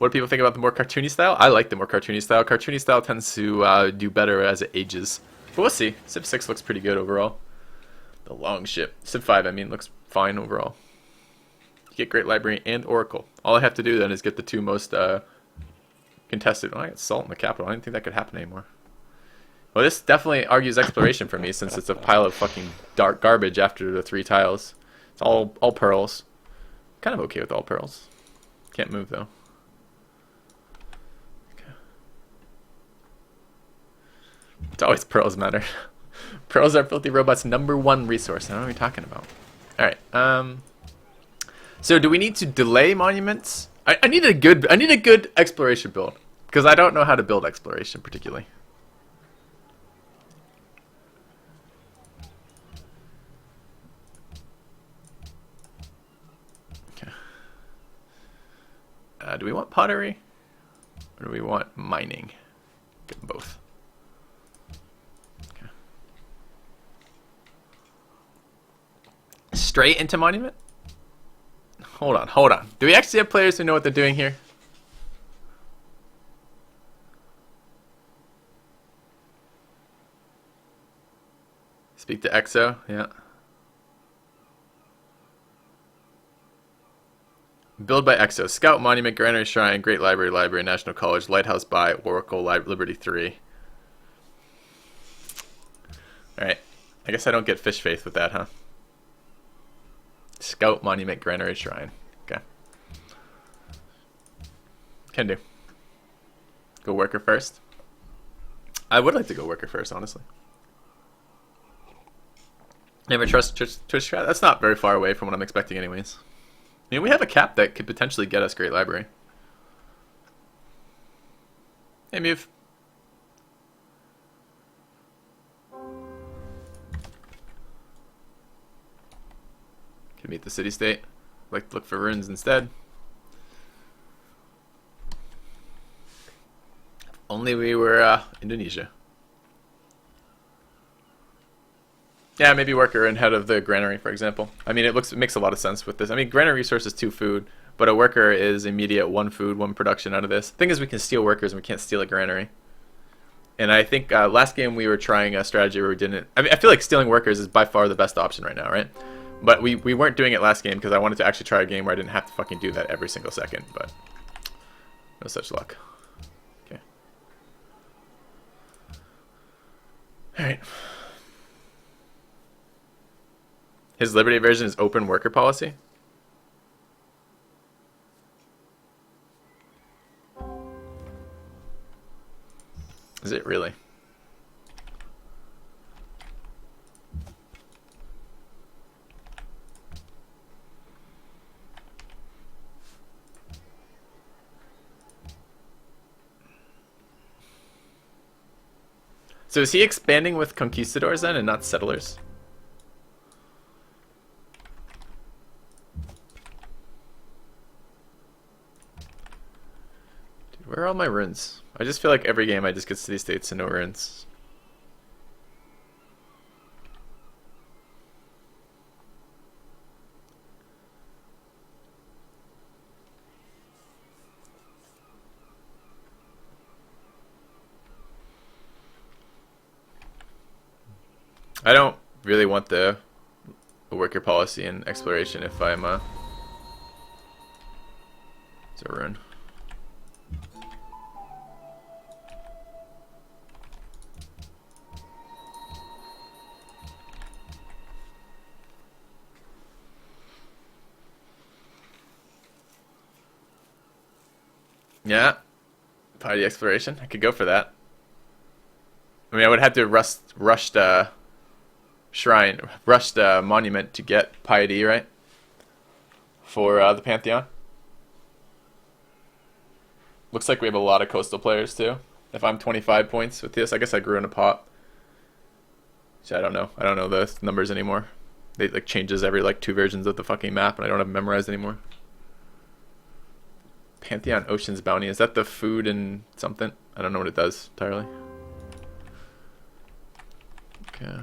What do people think about the more cartoony style? I like the more cartoony style. Cartoony style tends to do better as it ages. But we'll see. Civ 6 looks pretty good overall. The long ship. Civ 5, I mean, looks fine overall. You get Great Library and Oracle. All I have to do then is get the two most contested. Oh, I got Salt in the capital. I didn't think that could happen anymore. Well, this definitely argues exploration for me since it's a pile of fucking dark garbage after the 3 tiles. It's all pearls. Kind of okay with all pearls. Can't move though. Okay. It's always pearls matter. Pearls are FilthyRobot's #1 resource. I don't know what you're talking about. Alright, so do we need to delay monuments? I need a good exploration build. Because I don't know how to build exploration particularly. Okay. Do we want pottery? Or do we want mining? Get them both. Okay. Straight into monument? Hold on. Do we actually have players who know what they're doing here? Speak to EXO, yeah. Build by EXO. Scout Monument, Granary Shrine, Great Library, National College, Lighthouse by Oracle, Liberty 3. Alright. I guess I don't get fish faith with that, huh? Scout Monument, Granary Shrine. Okay. Can do. Go worker first. I would like to go worker first, honestly. Never trust Twitch chat. That's not very far away from what I'm expecting anyways. I mean, we have a cap that could potentially get us Great Library. Hey, Move. Can meet the city-state. Like to look for runes instead. If only we were Indonesia. Yeah, maybe worker ahead of the granary, for example. I mean, it makes a lot of sense with this. I mean, granary resource is 2 food, but a worker is immediate 1 food, 1 production out of this. The thing is, we can steal workers and we can't steal a granary. And I think last game we were trying a strategy where we didn't. I mean, I feel like stealing workers is by far the best option right now, right? But we weren't doing it last game because I wanted to actually try a game where I didn't have to fucking do that every single second. But no such luck. Okay. All right. His Liberty version is open worker policy. Is it really? So is he expanding with conquistadors then and not settlers? Dude, where are all my runes? I just feel like every game I just get city-states and no runes. I don't really want the worker policy and exploration if I'm it's a rune. Yeah, party exploration. I could go for that. I mean, I would have to rushed monument to get piety, right? For the Pantheon. Looks like we have a lot of coastal players too. If I'm 25 points with this, I guess I grew in a pot. So I don't know. I don't know the numbers anymore. They like changes every like 2 versions of the fucking map, and I don't have them memorized anymore. Pantheon Ocean's Bounty. Is that the food and something? I don't know what it does entirely. Okay.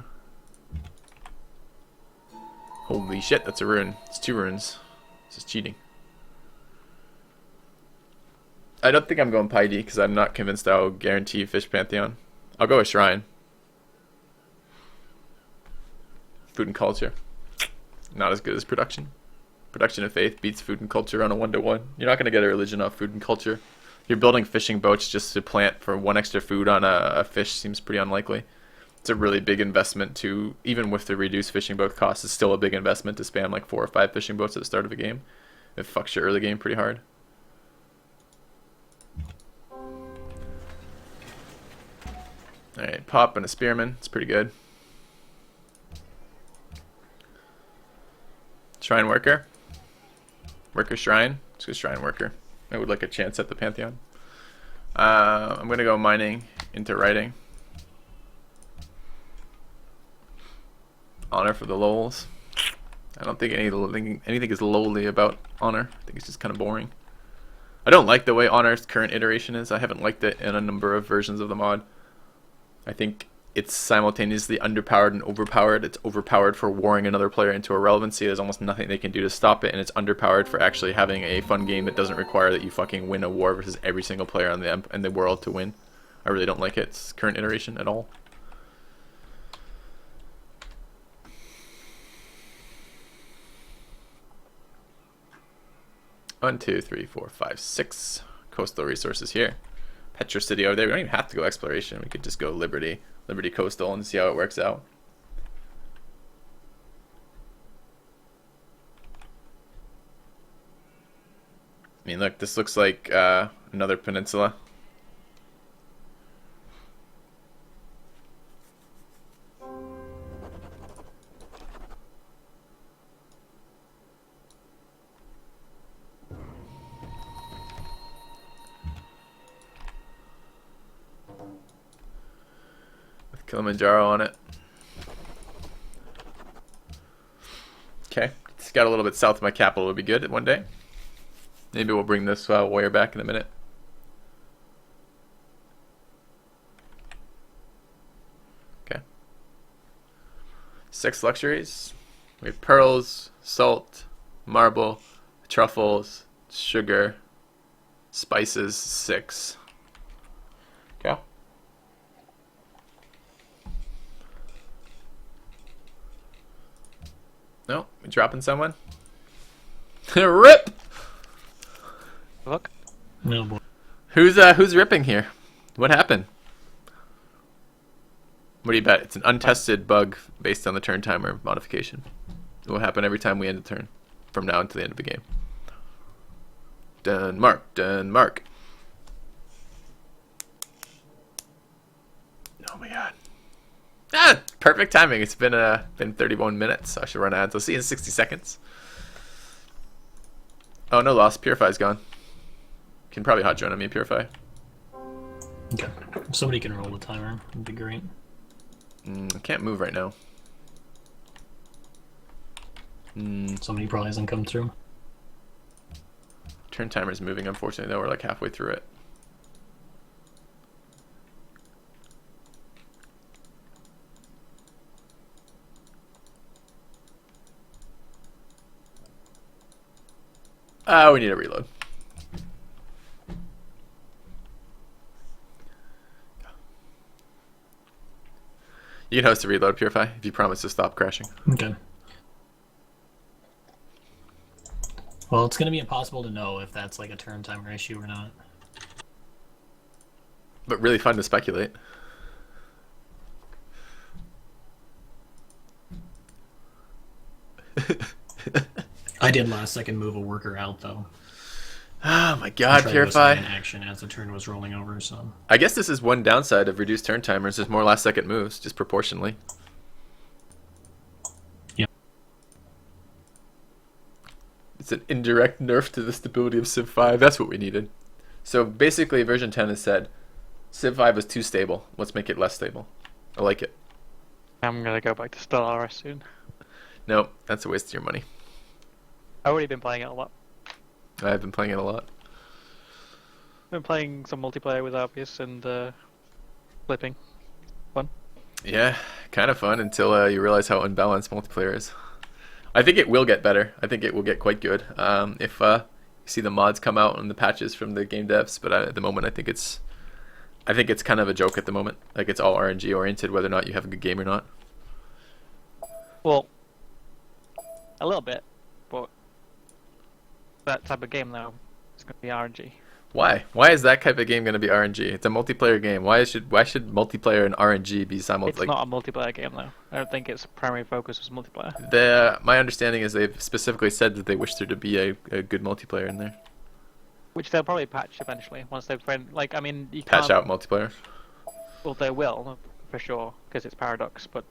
Holy shit, that's a rune. It's 2 runes. This is cheating. I don't think I'm going Pi D because I'm not convinced I'll guarantee Fish Pantheon. I'll go with Shrine. Food and Culture. Not as good as Production. Production of Faith beats Food and Culture on a 1-to-1. You're not going to get a religion off Food and Culture. You're building fishing boats just to plant for 1 extra food on a fish seems pretty unlikely. It's a really big investment to, even with the reduced fishing boat cost, it's still a big investment to spam like 4 or 5 fishing boats at the start of a game. It fucks your early game pretty hard. Alright, Pop and a Spearman. It's pretty good. Shrine Worker. Worker Shrine. Let's go Shrine Worker. I would like a chance at the Pantheon. I'm going to go Mining into Writing. Honor for the lols. I don't think anything is lowly about Honor. I think it's just kind of boring. I don't like the way Honor's current iteration is. I haven't liked it in a number of versions of the mod. I think it's simultaneously underpowered and overpowered. It's overpowered for warring another player into irrelevancy. There's almost nothing they can do to stop it, and it's underpowered for actually having a fun game that doesn't require that you fucking win a war versus every single player in the world to win. I really don't like its current iteration at all. One, two, three, four, five, 6 coastal resources here. Petra City over there. We don't even have to go exploration. We could just go Liberty Coastal and see how it works out. I mean, look, this looks like another peninsula. Kilimanjaro on it. Okay, it's got a little bit south of my capital. Would be good one day. Maybe we'll bring this warrior back in a minute. Okay. 6 luxuries. We have pearls, salt, marble, truffles, sugar, spices. 6. Okay. No, we dropping someone. Rip. Look. No boy. Who's ripping here? What happened? What do you bet? It's an untested bug based on the turn timer modification. It will happen every time we end a turn from now until the end of the game. Denmark, Denmark. Oh my god. Ah, perfect timing. It's been 31 minutes. So I should run ads. I'll see you in 60 seconds. Oh, no loss. Purify's gone. Can probably hot drone on me, Purify. Okay. If somebody can roll the timer, it'd be great. I can't move right now. Somebody probably hasn't come through. Turn timer's moving, unfortunately, though. We're like halfway through it. We need a reload. You can host a reload, Purify, if you promise to stop crashing. Okay. Well, it's going to be impossible to know if that's like a turn timer issue or not. But really fun to speculate. I did last second move a worker out though. Oh my god, Purify Purify. in action as the turn was rolling over, so. I guess this is one downside of reduced turn timers. There's more last second moves, just proportionally. Yeah. It's an indirect nerf to the stability of Civ 5. That's what we needed. So basically, version 10 has said, Civ 5 is too stable. Let's make it less stable. I like it. I'm gonna go back to Stellaris soon. No, that's a waste of your money. I've already been playing it a lot. I've been playing it a lot. I've been playing some multiplayer with Arbius and flipping. Fun. Yeah, kind of fun until you realize how unbalanced multiplayer is. I think it will get better. I think it will get quite good. If see the mods come out and the patches from the game devs, but at the moment I think it's kind of a joke at the moment. Like it's all RNG oriented, whether or not you have a good game or not. Well, a little bit, but that type of game though is going to be RNG. Why? Why is that type of game going to be RNG? It's a multiplayer game. Why should multiplayer and RNG be simultaneous? It's not a multiplayer game though. I don't think its primary focus was multiplayer. My understanding is they've specifically said that they wish there to be a good multiplayer in there. Which they'll probably patch eventually once they've like I mean you Patch can't, out multiplayer. Well, they will for sure because it's Paradox, but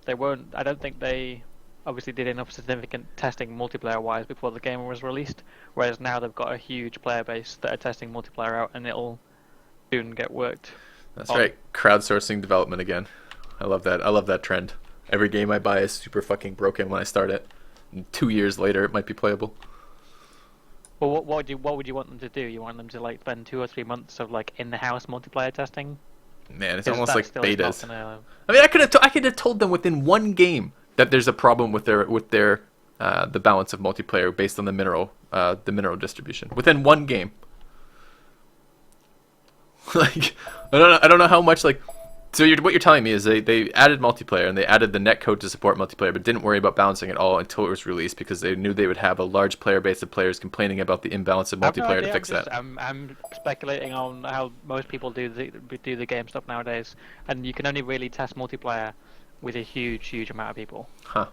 they won't. I don't think they obviously did enough significant testing multiplayer-wise before the game was released. Whereas now they've got a huge player base that are testing multiplayer out, and it'll soon get worked. That's right, crowdsourcing development again. I love that. I love that trend. Every game I buy is super fucking broken when I start it. And 2 years later, it might be playable. Well, what would you want them to do? You want them to like spend 2 or 3 months of like in-the-house multiplayer testing? Man, it's almost like betas. Gonna... I mean, I could have told them within one game that there's a problem with their the balance of multiplayer based on the mineral distribution within one game. Like I don't know how much like. So what you're telling me is they added multiplayer and they added the netcode to support multiplayer, but didn't worry about balancing it all until it was released because they knew they would have a large player base of players complaining about the imbalance of multiplayer to fix that. I'm speculating on how most people do the game stuff nowadays, and you can only really test multiplayer with a huge amount of people. Huh.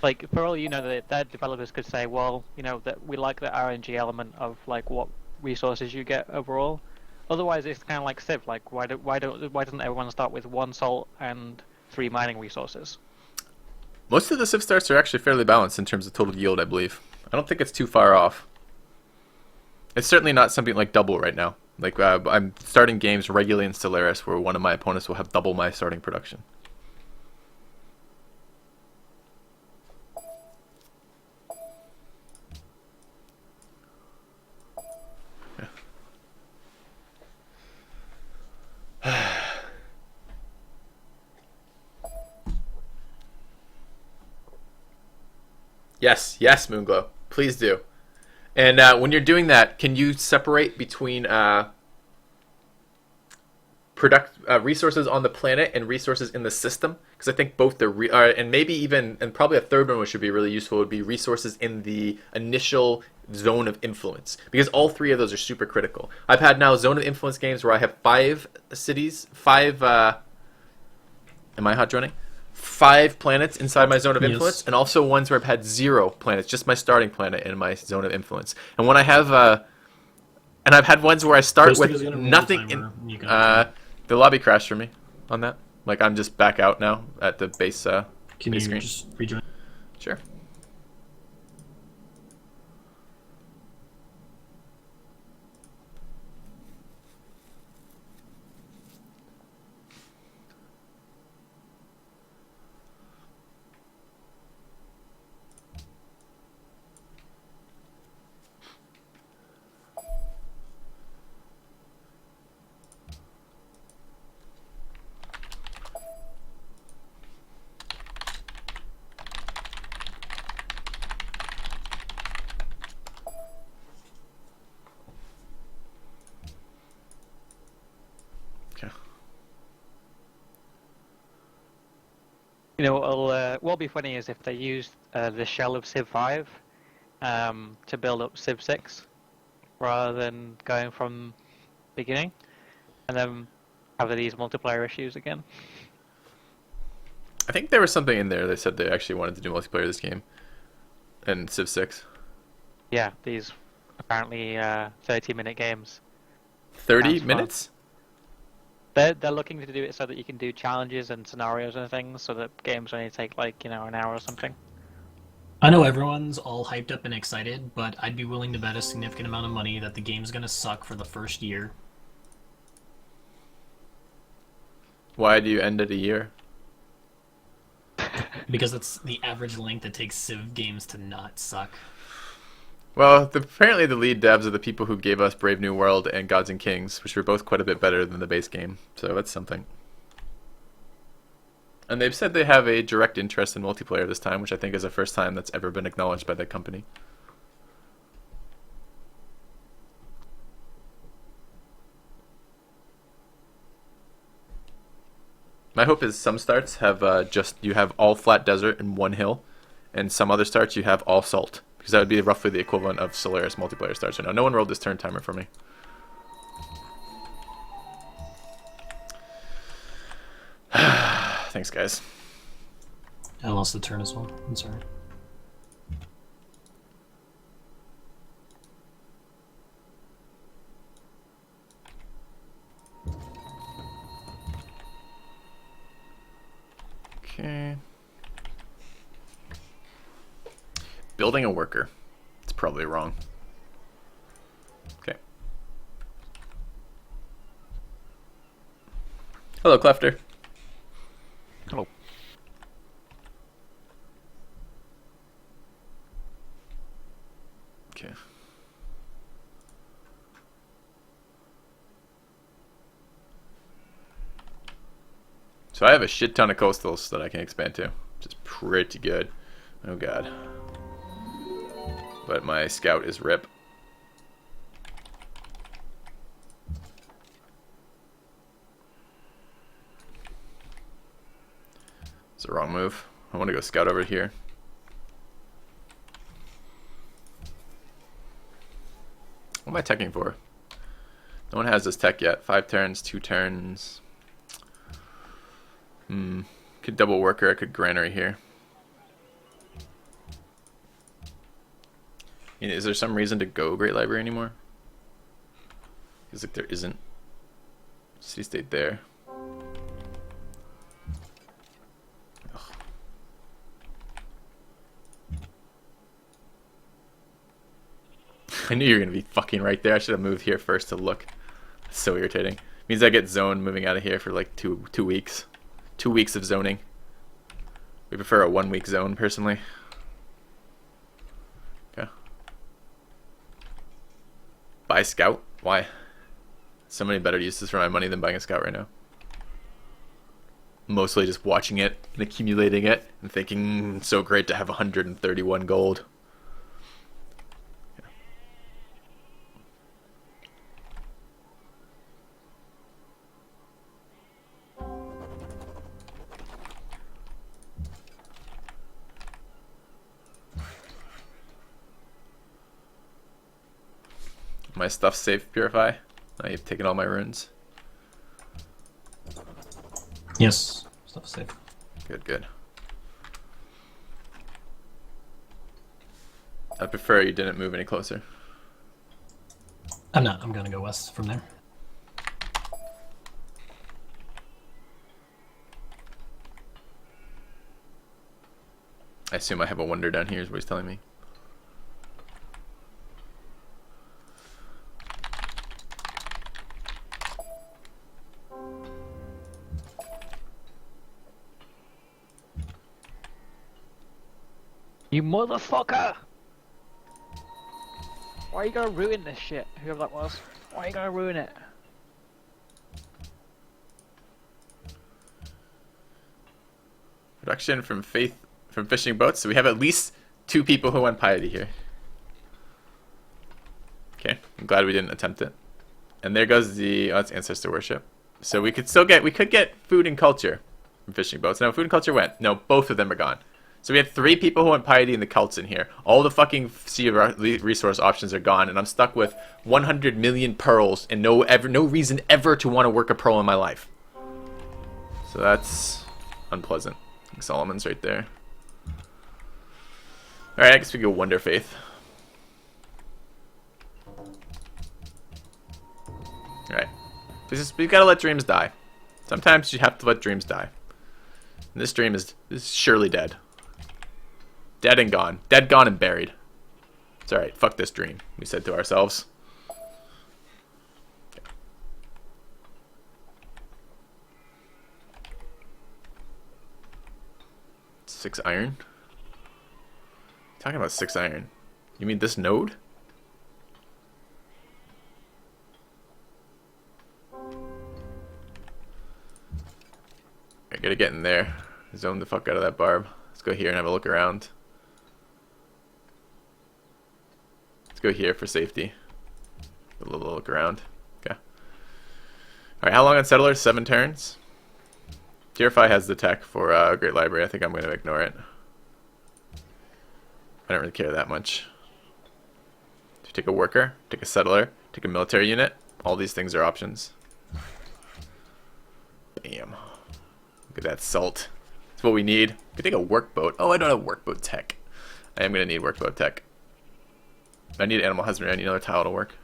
Like, for all you know, that developers could say, well, you know, that we like the RNG element of like what resources you get overall. Otherwise, it's kind of like Civ. Like, why doesn't everyone start with 1 salt and 3 mining resources? Most of the Civ starts are actually fairly balanced in terms of total yield, I believe. I don't think it's too far off. It's certainly not something like double right now. Like, I'm starting games regularly in Stellaris where one of my opponents will have double my starting production. Yes, Moonglow. Please do. And when you're doing that, can you separate between resources on the planet and resources in the system? Because I think both and maybe even, and probably a third one which would be really useful would be resources in the initial zone of influence. Because all 3 of those are super critical. I've had now zone of influence games where I have 5 cities, 5... am I hot droning? 5 planets inside my zone of influence, and also ones where I've had 0 planets, just my starting planet in my zone of influence. And when I have, and I've had ones where I start with nothing in, the lobby crashed for me on that. Like, I'm just back out now at the base, Can base you screen. just rejoin? Sure. You know, what'll be funny is if they used the shell of Civ 5 to build up Civ 6 rather than going from beginning, and then have these multiplayer issues again. I think there was something in there. They said they actually wanted to do multiplayer this game, in Civ 6. Yeah, these apparently 30-minute games. 30 minutes? They're looking to do it so that you can do challenges and scenarios and things, so that games only take like, you know, an hour or something. I know everyone's all hyped up and excited, but I'd be willing to bet a significant amount of money that the game's gonna suck for the first year. Why do you end at a year? Because that's the average length it takes Civ games to not suck. Well, apparently the lead devs are the people who gave us Brave New World and Gods and Kings, which were both quite a bit better than the base game. So that's something. And they've said they have a direct interest in multiplayer this time, which I think is the first time that's ever been acknowledged by the company. My hope is some starts have you have all flat desert and one hill, and some other starts you have all salt, because that would be roughly the equivalent of Solaris multiplayer starts. Right now, no one rolled this turn timer for me. Thanks, guys. I lost the turn as well. I'm sorry. Okay. Building a worker. It's probably wrong. Okay. Hello, Cleftor. Hello. Okay. So I have a shit ton of coastals that I can expand to, which is pretty good. Oh god. But my scout is rip. It's the wrong move. I want to go scout over here. What am I teching for? No one has this tech yet. 5 turns, 2 turns. Could double worker, I could granary here. Is there some reason to go Great Library anymore? Feels like there isn't. City state there. Ugh. I knew you were going to be fucking right there. I should have moved here first to look. That's so irritating. Means I get zoned moving out of here for like two weeks. 2 weeks of zoning. We prefer a 1 week zone, personally. Okay. Buy scout? Why? So many better uses for my money than buying a scout right now. Mostly just watching it and accumulating it and thinking, so great to have 131 gold. My stuff's safe, Purify. You've taken all my runes. Yes, stuff safe. Good, good. I prefer you didn't move any closer. I'm not. I'm gonna go west from there. I assume I have a wonder down here is what he's telling me. You motherfucker! Why are you gonna ruin this shit? Whoever that was. Why are you gonna ruin it? Production from faith from fishing boats. So we have at least 2 people who want piety here. Okay, I'm glad we didn't attempt it. And there goes the that's ancestor worship. So we could get food and culture from fishing boats. Now food and culture went. No, both of them are gone. So we have 3 people who want piety and the cults in here. All the fucking sea resource options are gone, and I'm stuck with 100 million pearls and no reason ever to want to work a pearl in my life. So that's unpleasant. I think Solomon's right there. All right, I guess we go Wonder Faith. All right, we've got to let dreams die. Sometimes you have to let dreams die. And this dream is surely dead. Dead and gone. Dead, gone, and buried. It's alright. Fuck this dream, we said to ourselves. Okay. 6 iron? Talking about 6 iron. You mean this node? I gotta get in there. Zone the fuck out of that barb. Let's go here and have a look around. Let's go here for safety. A little look around. Okay. Alright, how long on Settler? 7 turns? Purify has the tech for Great Library. I think I'm going to ignore it. I don't really care that much. Take a worker, take a settler, take a military unit. All these things are options. Bam. Look at that salt. That's what we need. We could take a workboat. Oh, I don't have workboat tech. I am going to need workboat tech. I need animal husbandry. I need another tile to work.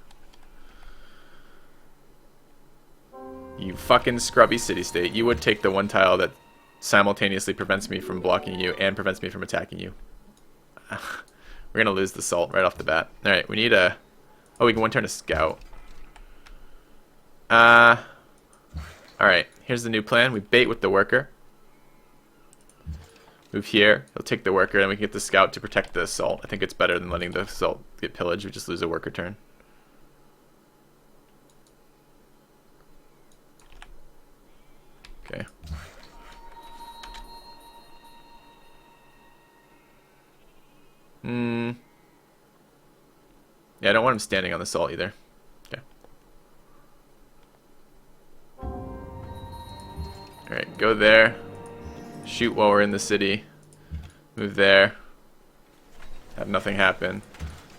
You fucking scrubby city-state. You would take the one tile that simultaneously prevents me from blocking you and prevents me from attacking you. We're going to lose the salt right off the bat. Alright, we need a... Oh, we can one turn a scout. Alright, here's the new plan. We bait with the worker. Move here. He'll take the worker, and we can get the scout to protect the salt. I think it's better than letting the salt get pillaged. We just lose a worker turn. Okay. Yeah, I don't want him standing on the salt either. Okay. Alright, go there. Shoot while we're in the city. Move there. Have nothing happen.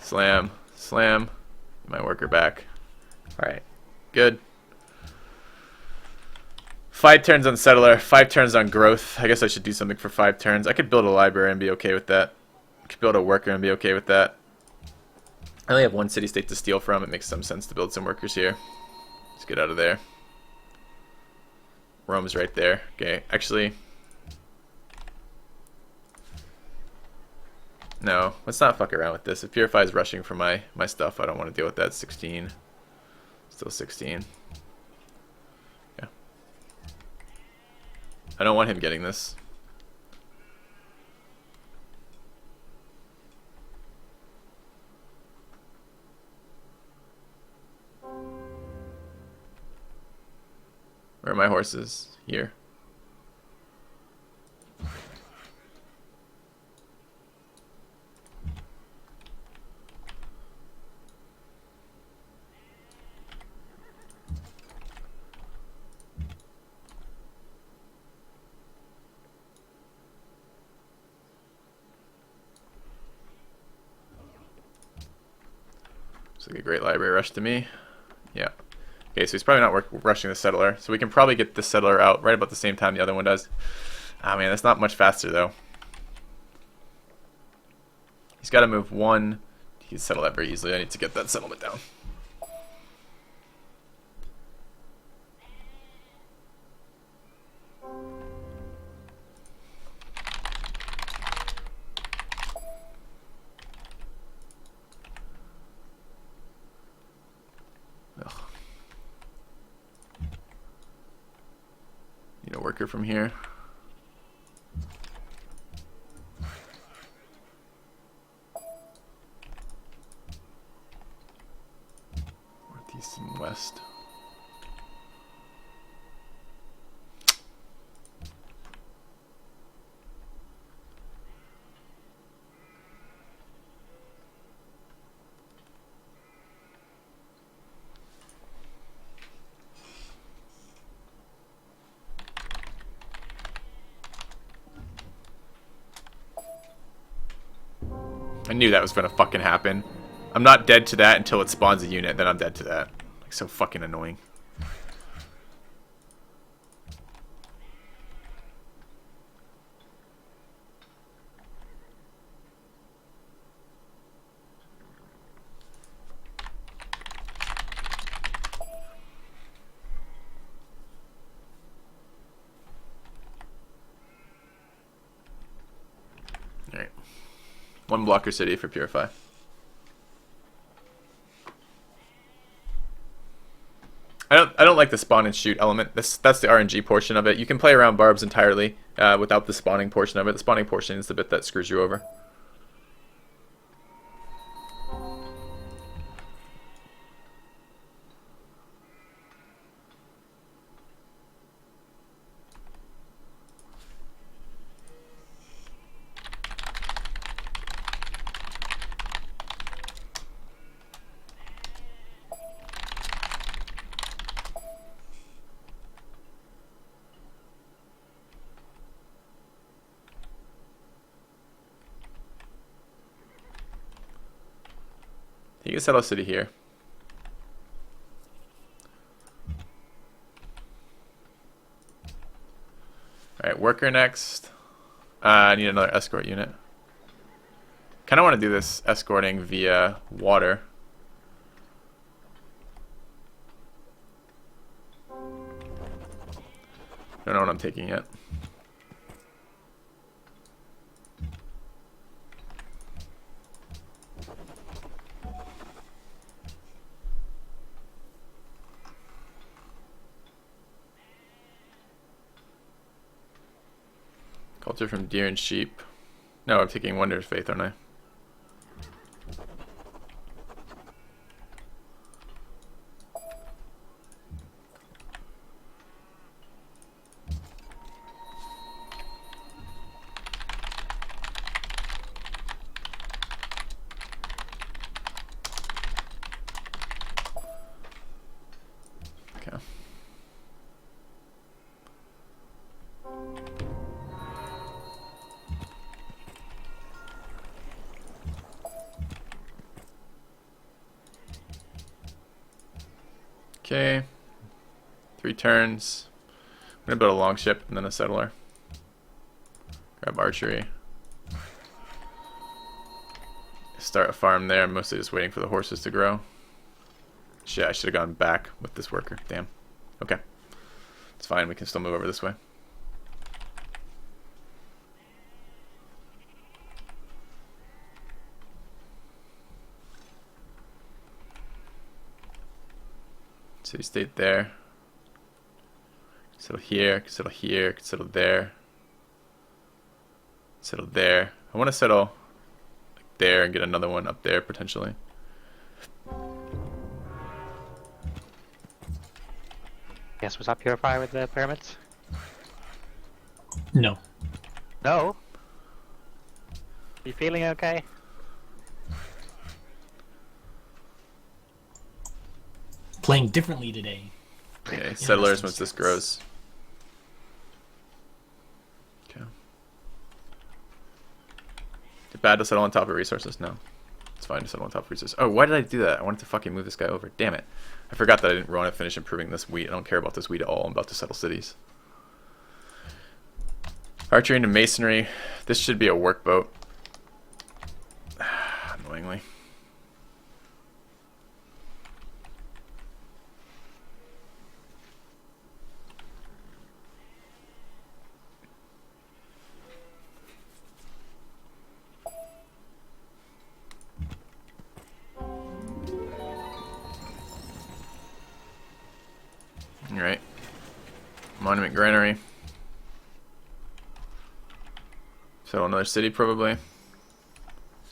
Slam. Slam. Get my worker back. Alright. Good. 5 turns on settler. 5 turns on growth. I guess I should do something for 5 turns. I could build a library and be okay with that. I could build a worker and be okay with that. I only have 1 city-state to steal from. It makes some sense to build some workers here. Let's get out of there. Rome's right there. Okay, actually... No, let's not fuck around with this. If Purify is rushing for my stuff, I don't want to deal with that. 16. Still 16. Yeah. I don't want him getting this. Where are my horses? Here. Looks like a great library rush to me. Yeah. Okay, so he's probably not rushing the settler. So we can probably get the settler out right about the same time the other one does. Ah, man, that's not much faster, though. He's got to move 1. He can settle that very easily. I need to get that settlement down. Ugh. Need a worker from here. Northeast and west. I knew that was gonna fucking happen. I'm not dead to that until it spawns a unit, then I'm dead to that. Like, so fucking annoying. Alright. 1 blocker city for Purify. I don't like the spawn and shoot element. That's the RNG portion of it. You can play around barbs entirely without the spawning portion of it. The spawning portion is the bit that screws you over. He can settle a city here. Alright, worker next. I need another escort unit. Kind of want to do this escorting via water. Don't know what I'm taking yet. Culture from deer and sheep. No, I'm taking Wonder's Faith, aren't I? Okay. Okay. 3 turns. I'm gonna build a longship and then a settler. Grab archery. Start a farm there. I'm mostly just waiting for the horses to grow. Shit, I should have gone back with this worker. Damn. Okay. It's fine. We can still move over this way. City state there. Settle here, settle here, settle there. Settle there. I want to settle like there and get another one up there potentially. Yes, was that Purify with the pyramids? No. No. You feeling okay? Playing differently today. Okay, settlers once this grows. Okay. Is it bad to settle on top of resources? No. It's fine to settle on top of resources. Oh, why did I do that? I wanted to fucking move this guy over. Damn it. I forgot that I didn't want to finish improving this wheat. I don't care about this wheat at all. I'm about to settle cities. Archery into masonry. This should be a workboat. Annoyingly. Alright. Monument granary. So another city probably.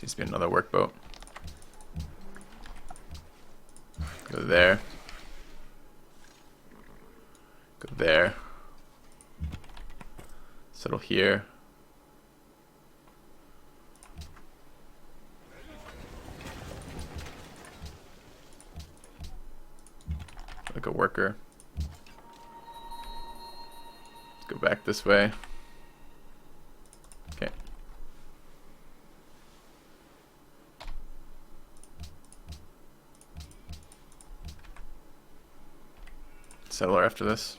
Needs to be another workboat. Go there. Go there. Settle here. Like a worker. Go back this way. Okay. Settler after this.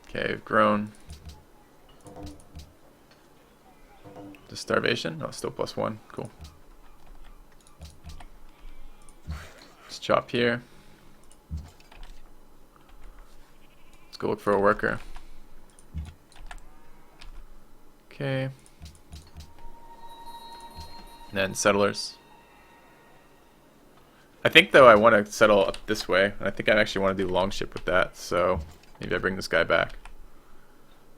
Okay, we've grown. The starvation? Oh, still +1. Cool. Let's chop here. Go look for a worker. Okay. And then settlers. I think though I want to settle up this way. I think I actually want to do longship with that. So maybe I bring this guy back.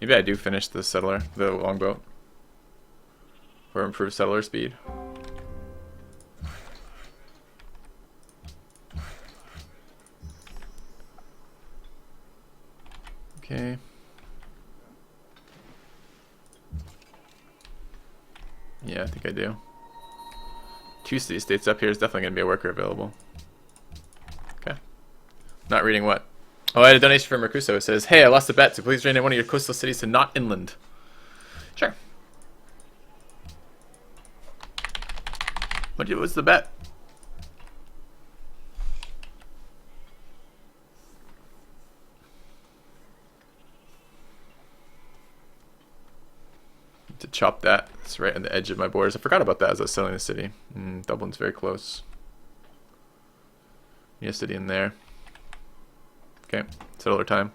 Maybe I do finish the settler, the longboat, or improve settler speed. Okay. Yeah, I think I do. 2 city states up here is definitely going to be a worker available. Okay. Not reading what? Oh, I had a donation from Mercuso. It says, hey, I lost a bet, so please rename one of your coastal cities to not inland. Sure. What was the bet? To chop that. It's right on the edge of my borders. I forgot about that as I was selling the city. Dublin's very close. Need a city in there. Okay, settler time.